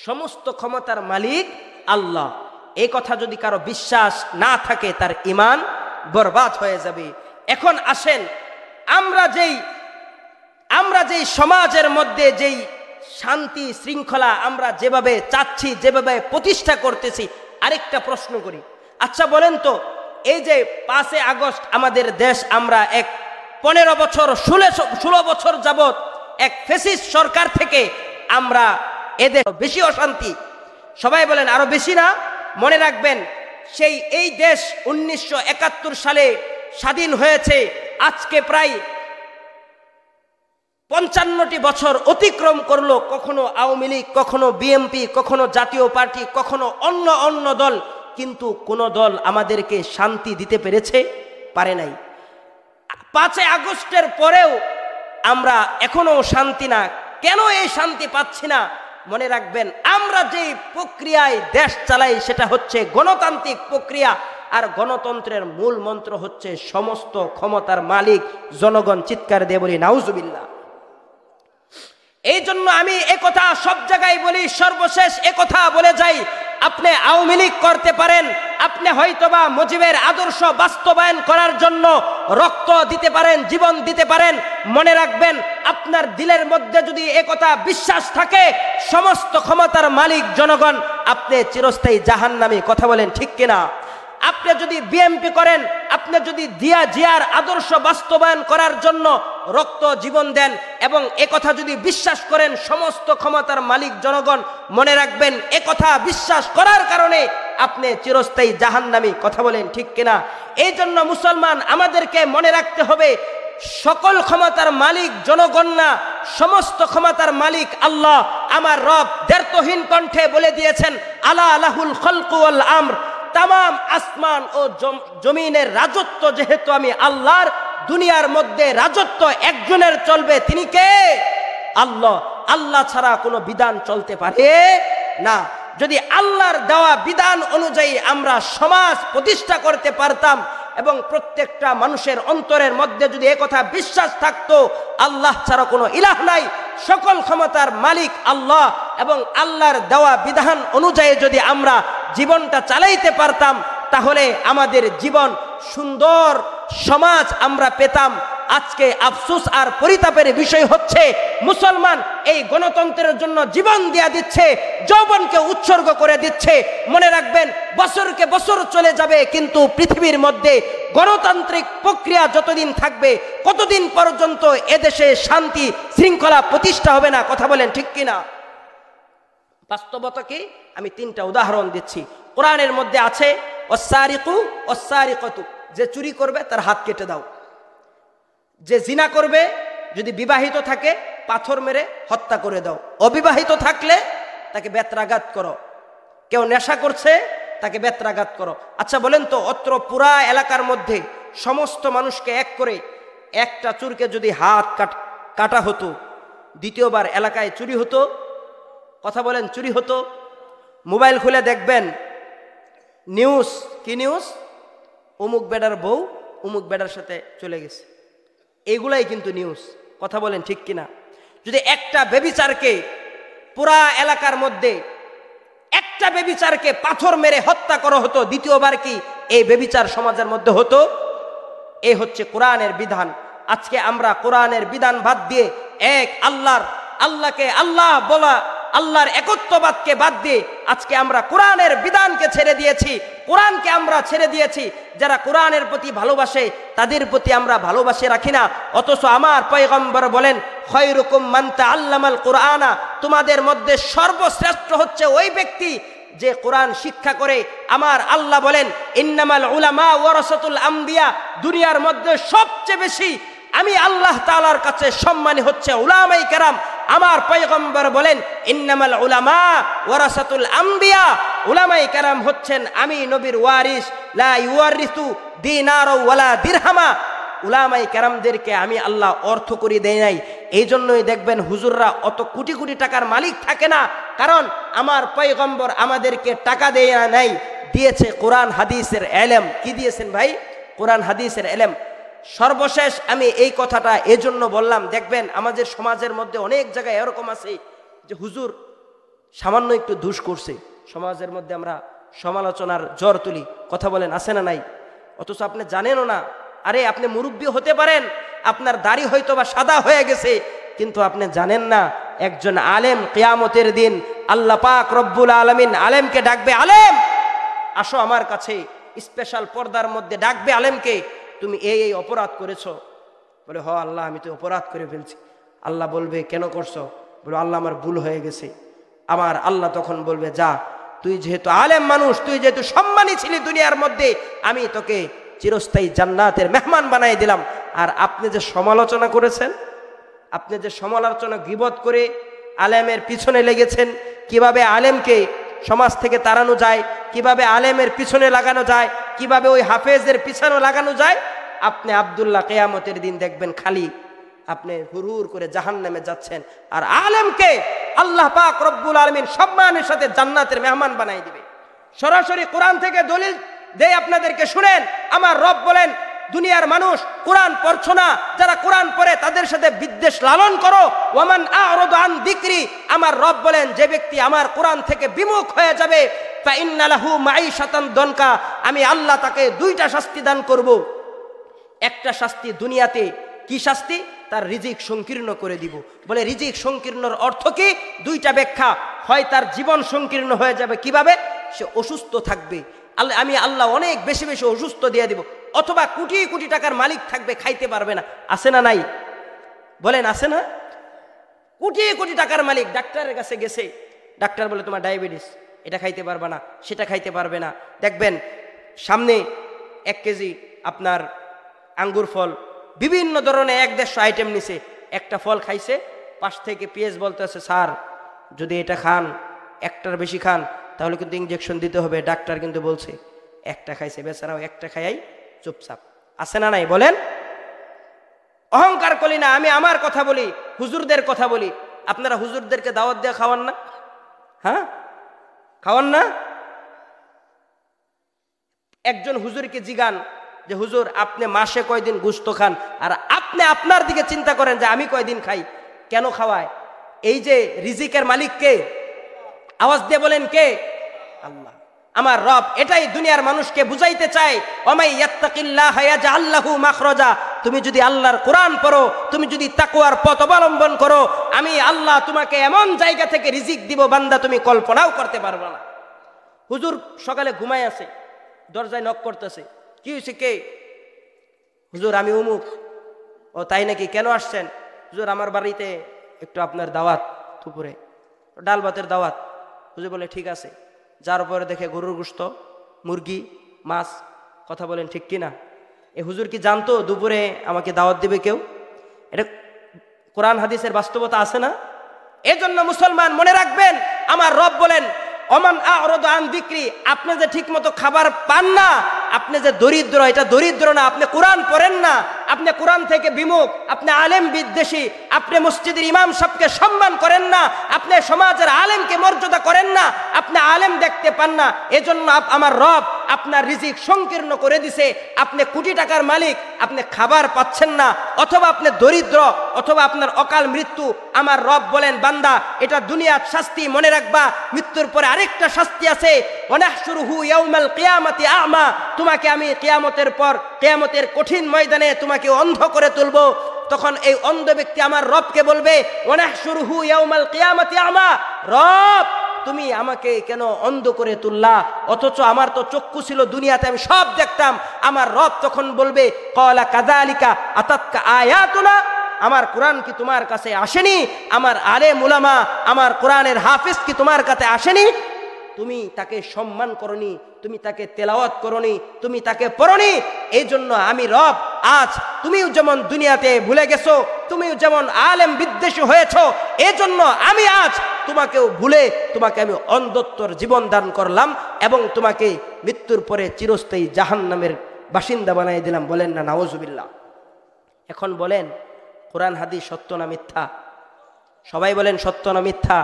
সমস্ত ক্ষমতার মালিক আল্লাহ। এই কথা যদি কারো বিশ্বাস না থাকে তার ইমান বরবাদ হয়ে যাবে। এখন আসেন, আমরা যেই সমাজের মধ্যে যেই শান্তি শৃঙ্খলা আমরা যেভাবে চাচ্ছি, যেভাবে প্রতিষ্ঠা করতেছি, আরেকটা প্রশ্ন করি। আচ্ছা বলেন তো, এই যে 5 আগস্ট আমাদের দেশ, আমরা 15 বছর 16 বছর যাবত এক ফ্যাসিস্ট সরকার থেকে আমরা এদের বেশি অশান্তি। সবাই বলেন আরো বেশি না? মনে রাখবেন, এই দেশ 1971 সালে স্বাধীন হয়েছে। আজকে প্রায় 55টি বছর অতিক্রম করলো। কখনো আওয়ামী লীগ, কখনো বিএনপি, কখনো জাতীয় পার্টি, কখনো অন্য দল, কিন্তু কোন দল আমাদেরকে শান্তি দিতে পেরেছে? পারে নাই। 5 আগস্টের পরেও আমরা এখনো শান্তি না। কেন এই শান্তি পাচ্ছি না? মনে রাখবেন, আমরা যেই প্রক্রিয়ায় দেশ চালাই সেটা হচ্ছে গণতান্ত্রিক প্রক্রিয়া। আর গণতন্ত্রের মূল মন্ত্র হচ্ছে সমস্ত ক্ষমতার মালিক জনগণ। চিৎকার দিয়ে বলি নাউজুবিল্লাহ। এই জন্য আমি একথা সব জায়গায় বলি, সর্বশেষ একথা বলে যাই, আপনি আওয়ামী লীগ করতে পারেন, আপনি হয়তোবা মুজিবের আদর্শ বাস্তবায়ন করার জন্য রক্ত দিতে পারেন, জীবন দিতে পারেন। মনে রাখবেন, আপনার দিলের মধ্যে যদি একথা বিশ্বাস থাকে সমস্ত ক্ষমতার মালিক জনগণ, আপনি চিরস্থায়ী জাহান্নামী। কথা বলেন ঠিক কিনা? আপনি যদি বিএনপি করেন, আপনি যদি জিয়ার আদর্শ বাস্তবায়ন করার জন্য রক্ত জীবন দেন এবং একথা যদি বিশ্বাস করেন সমস্ত ক্ষমতার মালিক জনগণ, মনে রাখবেন একথা বিশ্বাস করার কারণে আপনি চিরস্থায়ী জাহান্নামী। কথা বলেন ঠিক কিনা? এই জন্য মুসলমান আমাদেরকে মনে রাখতে হবে, সকল ক্ষমতার মালিক জনগণ না, সমস্ত ক্ষমতার মালিক আল্লাহ। আমার রব দ্ব্যর্থহীন কণ্ঠে বলে দিয়েছেন, আলা লাহুল খালকু ওয়াল আমর। তামাম আসমান ও জমিনের রাজত্ব যেহেতু আমি আল্লাহর, দুনিয়ার মধ্যে রাজত্ব একজনের চলবে, তিনি কে? আল্লাহ। আল্লাহ ছাড়া কোনো বিধান চলতে পারে না। যদি আল্লাহর দেওয়া বিধান অনুযায়ী আমরা সমাজ প্রতিষ্ঠা করতে পারতাম এবং প্রত্যেকটা মানুষের অন্তরের মধ্যে যদি একথা বিশ্বাস থাকতো আল্লাহ ছাড়া কোনো ইলাহ নাই, সকল ক্ষমতার মালিক আল্লাহ, এবং আল্লাহর দেওয়া বিধান অনুযায়ী যদি আমরা জীবনটা চালাইতে পারতাম, তাহলে আমাদের জীবন সুন্দর সমাজ আমরা পেতাম। আজকে আফসোস আর পরিতাপের বিষয় হচ্ছে মুসলমান এই গণতন্ত্রের জন্য জীবন দিয়া দিচ্ছে, যৌবনকে উৎসর্গ করে দিচ্ছে। মনে রাখবেন, বছরকে বছর চলে যাবে, কিন্তু পৃথিবীর মধ্যে গণতান্ত্রিক প্রক্রিয়া যতদিন থাকবে কতদিন পর্যন্ত এদেশে শান্তি শৃঙ্খলা প্রতিষ্ঠা হবে না। কথা বলেন ঠিক কিনা? বাস্তবতা কি? আমি 3টা উদাহরণ দিচ্ছি। কোরআনের মধ্যে আছে, অসারিকু অসারিকতু, যে চুরি করবে তার হাত কেটে দাও। যে জিনা করবে, যদি বিবাহিত থাকে পাথর মেরে হত্যা করে দাও। অবিবাহিত থাকলে তাকে বেত্রাঘাত করো। কেউ নেশা করছে তাকে বেত্রাঘাত করো। আচ্ছা বলেন তো, অত্র পুরা এলাকার মধ্যে সমস্ত মানুষকে এক করে একটা চোরকে যদি হাত কাটা হতো, দ্বিতীয়বার এলাকায় চুরি হতো? কথা বলেন, চুরি হতো? মোবাইল খুলে দেখবেন নিউজ, কি নিউজ? অমুক বেডার বউ অমুক বেডার সাথে চলে গেছে। এগুলাই কিন্তু নিউজ। কথা বলেন ঠিক কিনা? যদি একটা বেবিচারকে পুরা এলাকার মধ্যে একটা বেবিচারকে পাথর মেরে হত্যা করা হতো, দ্বিতীয়বার কি এই বেবিচার সমাজের মধ্যে হতো? এই হচ্ছে কোরআনের বিধান। আজকে আমরা কোরআনের বিধান বাদ দিয়ে এক আল্লাহকে আল্লাহ বলা, আল্লাহর একত্ববাদকে বাদ দিয়ে আজকে আমরা কোরআনের বিধানকে ছেড়ে দিয়েছি, কোরআনকে আমরা ছেড়ে দিয়েছি। যারা কোরআনের প্রতি ভালোবাসে তাদের প্রতি আমরা ভালোবাসে রাখি না। অথচ আমার পয়গম্বর বলেন, খায়রুকুম মান তাআল্লামাল কুরআনা, তোমাদের মধ্যে সর্বশ্রেষ্ঠ হচ্ছে ওই ব্যক্তি যে কোরআন শিক্ষা করে। আমার আল্লাহ বলেন, ইন্নামাল উলামা ওয়ারাসাতুল আমবিয়া, দুনিয়ার মধ্যে সবচেয়ে বেশি আমি আল্লাহ তাআলার কাছে সম্মানী হচ্ছে উলামায়ে কেরাম। আমার পয়গম্বর বলেন, ইন্নামাল উলামা ওয়ারাসাতুল আমবিয়া, উলামায়ে কেরাম হচ্ছেন আমি নবীর ওয়ারিস, লা ইউয়ারিসু দিনার ওয়ালা দিরহামা। উলামায়ে কেরামদেরকে আমি আল্লাহ অর্থ করে দেয় নাই। এই জন্যই দেখবেন হুজুররা অত কোটি কোটি টাকার মালিক থাকে না, কারণ আমার পয়গম্বর আমাদেরকে টাকা দেয়া নাই, দিয়েছে কোরআন হাদিসের ইলম। কি দিয়েছেন ভাই? কোরআন হাদিসের ইলম। সর্বশেষ আমি এই কথাটা এজন্য বললাম, দেখবেন আমাদের সমাজের মধ্যে অনেক জায়গায় এরকম আছে যে হুজুর সামান্য একটু দোষ করছে, সমাজের মধ্যে আমরা সমালোচনার জ্বর তুলি। কথা বলেন, আছে না নাই? অথচ আপনি জানেনও না। আরে আপনি মুরব্বী হতে পারেন, আপনার দাড়ি হয়তো বা সাদা হয়ে গেছে, কিন্তু আপনি জানেন না একজন আলেম কিয়ামতের দিন আল্লাহ পাক রব্বুল আলামিন আলেমকে ডাকবে, আলেম আসো আমার কাছে। স্পেশাল পর্দার মধ্যে ডাকবে আলেমকে, তুমি এই অপরাধ করেছো। বলে, হ আল্লাহ আমি তো অপরাধ করে ফেলছি। আল্লাহ বলবে, কেন করছো? বলে, আল্লাহ আমার ভুল হয়ে গেছে। আমার আল্লাহ তখন বলবে, যা, তুই যেহেতু আলেম মানুষ, তুই যেহেতু সম্মানী ছিলি দুনিয়ার মধ্যে, আমি তোকে চিরস্থায়ী জান্নাতের মেহমান বানাই দিলাম। আর আপনি যে সমালোচনা করেছেন, আপনি যে সমালোচনা গীবত করে আলেমের পিছনে লেগেছেন, কিভাবে আলেমকে সমাজ থেকে তাড়ানো যায়, কিভাবে আলেমের পিছনে লাগানো যায়, কিভাবে ওই হাফেজের পিছনে লাগানো যায়, আপনি আব্দুল্লাহ কিয়ামতের দিন দেখবেন খালি আপনি হুরহুর করে জাহান্নামে যাচ্ছেন। আর আলেমকে আল্লাহ পাক রব্বুল আলামিন সম্মানের সাথে জান্নাতের মেহমান বানাই দিবে। সরাসরি কোরআন থেকে দলিল দেয় আপনাদেরকে, শুনেন। আমার রব বলেন, দুনিয়ার মানুষ কোরআন পড়ছো না, যারা কোরআন পড়ে তাদের সাথে বিদ্বেষ লালন করো। ওয়ামান আ'রাদা আন যিকরি, আমার রব বলেন যে ব্যক্তি আমার কোরআন থেকে বিমুখ হয়ে যাবে, ফা ইন্না লাহু মাঈশাতান দনকা, আমি আল্লাহ তাকে দুইটা শাস্তি দান করব। একটা শাস্তি দুনিয়াতে, কি শাস্তি? তার রিজিক সংকীর্ণ করে দিব। বলে, রিজিক সংকীর্ণর অর্থ কি? দুইটা ব্যাখ্যা। হয় তার জীবন সংকীর্ণ হয়ে যাবে, কিভাবে? সে অসুস্থ থাকবে, আমি আল্লাহ অনেক বেশি বেশি অসুস্থ দিয়ে দিব। অথবা কোটি কোটি টাকার মালিক থাকবে, খাইতে পারবে না। আছে না নাই? বলেন, আছে না? কোটি কোটি টাকার মালিক ডাক্তারের কাছে গেছে, ডাক্তার বলে তোমার ডায়াবেটিস, এটা খাইতে পারবে না, সেটা খাইতে পারবে না। দেখবেন সামনে 1 কেজি আপনার আঙ্গুর ফল, বিভিন্ন ধরনের 1-150 আইটেম নিছে, একটা ফল খাইছে, পাশ থেকে পিএস বলতেছে, স্যার যদি এটা খান, একটার বেশি খান তাহলে কিন্তু ইঞ্জেকশন দিতে হবে। ডাক্তার কিন্তু বলছে, একটা খাইছে, বেচারাও একটা খাইয়াই চুপচাপ। আছে না নাই? বলেন। অহংকার করি না, আমি আমার কথা বলি, হুজুরদের কথা বলি। আপনারা হুজুরদেরকে দাওয়াত দিয়ে খাওয়ান না? হ্যাঁ, খাওয়ান না? একজন হুজুরকে জিগান যে হুজুর আপনি মাসে কয়দিন গোশত খান? আর আপনি আপনার দিকে চিন্তা করেন যে আমি কয়দিন খাই। কেন খাওয়ায়? এই যে রিজিকের মালিক কে? আওয়াজ দিয়ে বলেন, কে? আল্লাহ, আমার রব। এটাই দুনিয়ার মানুষকে বুঝাইতে চায়, ওমাই ইয়াত্তাকিল্লাহ ইয়াজআল লাহু মাখরাজা। তুমি যদি আল্লাহর কোরআন পড়ো, তুমি যদি তাকওয়ার পথ অবলম্বন করো, আমি আল্লাহ তোমাকে এমন জায়গা থেকে রিজিক দিব বান্দা তুমি কল্পনাও করতে পারবে না। হুজুর সকালে ঘুমায় আছে, দরজায় নক করতেছে, কি হয়েছে? কে? হুজুর আমি অমুক। ও তাই নাকি? কেন আসছেন? হুজুর আমার বাড়িতে একটু আপনার দাওয়াত, দুপুরে ডাল ভাতের দাওয়াত। হুজুর বলে, ঠিক আছে। যার উপরে দেখে গরুর গোশত, মুরগি, মাছ। কথা বলেন ঠিক কিনা? এ হুজুর কি জানতো দুপুরে আমাকে দাওয়াত দিবে কেউ? এটা কোরআন হাদিসের বাস্তবতা আছে না? এজন্য মুসলমান মনে রাখবেন, আমার রব বলেন, ওমান আ'রাদা আন যিকরি, আপনি যে ঠিক মতো খাবার পান না, আপনি যে দরিদ্র, এটা দরিদ্র না, আপনি কোরআন পড়েন না, আপনি কোরআন থেকে বিমুখ, আপনি আলেম বিদ্বেষী, আপনি মসজিদের ইমাম সাহেবকে সম্মান করেন না, আপনি সমাজের আলেমকে মর্যাদা করেন না, আপনি আলেম দেখতে পান না। এজন্য আমার রব আপনার রিজিক সংকীর্ণ করে দিছে। আপনি কোটি টাকার মালিক, আপনি খাবার পাচ্ছেন না, অথবা আপনি দরিদ্র, অথবা আপনার অকাল মৃত্যু। আমার রব বলেন, বান্দা এটা দুনিয়ার শাস্তি, মনে রাখবা মৃত্যুর পরে আরেকটা শাস্তি আছে। ওয়ানাহশুরুহু ইয়াউমাল কিয়ামাতি আ'মা, তোমাকে আমি কিয়ামতের পর, কিয়ামতের কঠিন ময়দানে তোমাকে অন্ধ করে তুলবো। তখন এই অন্ধ ব্যক্তি আমার রবকে বলবে ওয়ানাহশুরুহু ইয়াউমাল কিয়ামাতি আমা, রব তুমি আমাকে কেন অন্ধ করে তুললা, অথচ আমার তো চক্ষু ছিল দুনিয়াতে, আমি সব দেখতাম। আমার রব তখন বলবে ক্বালা কাযালিকা আতাতকা আয়াতুনা, আমার কোরআন কি তোমার কাছে আসেনি? আমার আলেম উলামা, আমার কোরআনের হাফেজ কি তোমার কাছে আসেনি? তুমি তাকে সম্মান করনি, তুমি তাকে তেলাওয়াত করনি, তুমি তাকে পড়নি। এই জন্য আমি রব আজ তুমিও যেমন দুনিয়াতে ভুলে গেছো, তুমিও যেমন আলেম বিদ্বেষী হয়েছো, এই জন্য আমি আজ তোমাকেও ভুলে তোমাকে আমি অন্ধত্বর জীবন দান করলাম এবং তোমাকে মৃত্যুর পরে চিরস্থায়ী জাহান্নামের বাসিন্দা বানিয়ে দিলাম। বলেন না নাউজুবিল্লাহ। এখন বলেন কোরআন হাদিস সত্য না মিথ্যা? সবাই বলেন সত্য না মিথ্যা?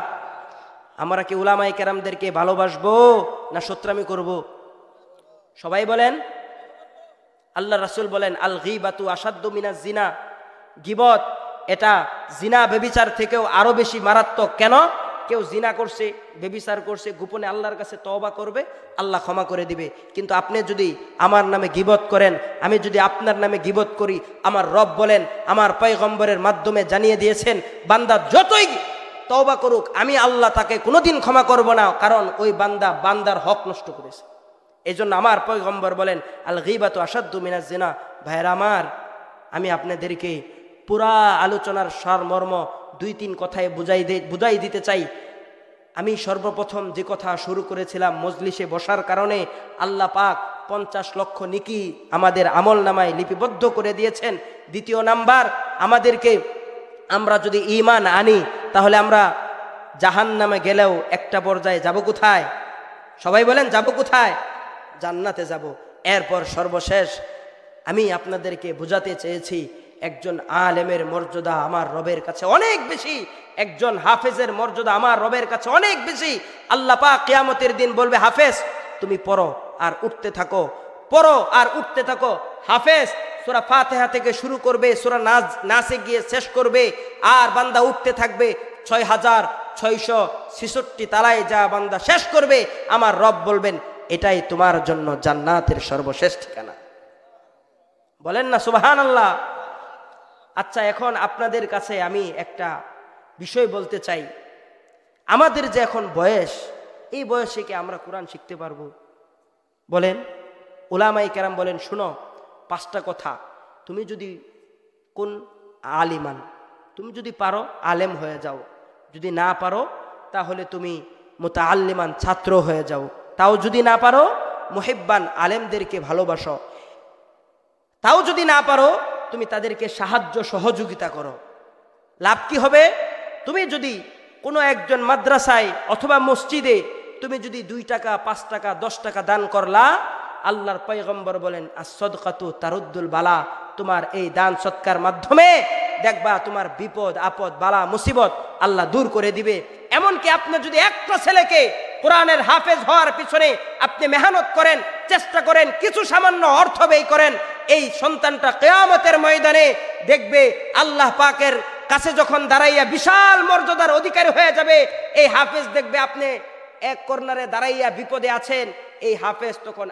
আমরা কি উলামায়ে কেরামদেরকে ভালোবাসবো না শত্রামি করব? সবাই বলেন। আল্লাহ রাসূল বলেন আল গীবাতু আশাদ্দু মিনাজ জিনা, গীবত এটা জিনা ব্যভিচার থেকেও আরো বেশি মারাত্মক। কেন? কেউ জিনা করছে, ব্যভিচার করছে, গোপনে আল্লাহর কাছে তওবা করবে, আল্লাহ ক্ষমা করে দিবে। কিন্তু আপনি যদি আমার নামে গীবত করেন, আমি যদি আপনার নামে গীবত করি, আমার রব বলেন, আমার পয়গম্বরের মাধ্যমে জানিয়ে দিয়েছেন, বান্দা যতই তওবা করুক আমি আল্লাহ তাকে কোনোদিন ক্ষমা করব না, কারণ ওই বান্দার হক নষ্ট করেছে। এই জন্য আমার পয়গম্বর বলেন আল গীবাতু আশাদ্দু মিনাজ জিনা। ভাইরা আমার, আমি আপনাদেরকে পুরা আলোচনার সারমর্ম 2-3 কথায় বুঝাই দিতে চাই। আমি সর্বপ্রথম যে কথা শুরু করেছিলাম, মজলিসে বসার কারণে আল্লাহ পাক 50 লক্ষ নেকি আমাদের আমল নামায় লিপিবদ্ধ করে দিয়েছেন। দ্বিতীয় নাম্বার, আমাদেরকে আমরা যদি ঈমান আনি তাহলে আমরা জাহান্নামে গেলেও একটা পর্যায়ে যাব কোথায়? সবাই বলেন যাব কোথায়? জান্নাতে যাব। এরপর সর্বশেষ আমি আপনাদেরকে বোঝাতে চেয়েছি, একজন আলেমের মর্যাদা আমার রবের কাছে অনেক বেশি, একজন হাফেজের মর্যাদা আমার রবের কাছে অনেক বেশি। আল্লাহ পাক কিয়ামতের দিন বলবে হাফেজ তুমি পড়ো আর উঠতে থাকো, পড়ো আর উঠতে থাকো। হাফেজ সূরা ফাতিহা থেকে শুরু করবে, সূরা নাসে গিয়ে শেষ করবে, আর বান্দা উঠতে থাকবে 6666 তালায় যা বান্দা শেষ করবে, আমার রব বলবেন এটাই তোমার জন্য জান্নাতের সর্বশেষ ঠিকানা। বলেন না সুবহানাল্লাহ। আচ্ছা, এখন আপনাদের কাছে আমি একটা বিষয় বলতে চাই। আমাদের যে এখন বয়স, এই বয়সে কি আমরা কোরআন শিখতে পারবো? বলেন। উলামায়ে কেরাম বলেন শুনো 5টা কথা। তুমি যদি কোন আলিমান, তুমি যদি পারো আলেম হয়ে যাও, যদি না পারো তাহলে তুমি মুতাআল্লিমান ছাত্র হয়ে যাও, তাও যদি না পারো মুহিব্বান আলেমদেরকে ভালোবাসো, তাও যদি না পারো তুমি তাদেরকে সাহায্য সহযোগিতা করো। লাভ কি হবে? তুমি যদি কোনো একজন মাদ্রাসায় অথবা মসজিদে তুমি যদি 2 টাকা 5 টাকা 10 টাকা দান করলা, আল্লাহর পয়গম্বর বলেন as-সাদকাতু তারুদ্দুল বালা, তোমার এই দান সৎকার মাধ্যমে দেখবা তোমার বিপদ আপদ বালা মুসিবত আল্লাহ দূর করে দিবে। এমনকি আপনি যদি একটা ছেলেকে কোরআনের হাফেজ হওয়ার পিছনে আপনি মেহনত করেন, চেষ্টা করেন, কিছু সামান্য অর্থ ব্যয় করেন, এই সন্তানটা কিয়ামতের ময়দানে দেখবে আল্লাহ পাকের কাছে যখন দাঁড়াইয়া বিশাল মর্যাদার অধিকারী হয়ে যাবে। এই হাফেজ দেখবে আপনি এক কর্নারে দাঁড়াইয়া বিপদে আছেন, এই হাফেজ তখন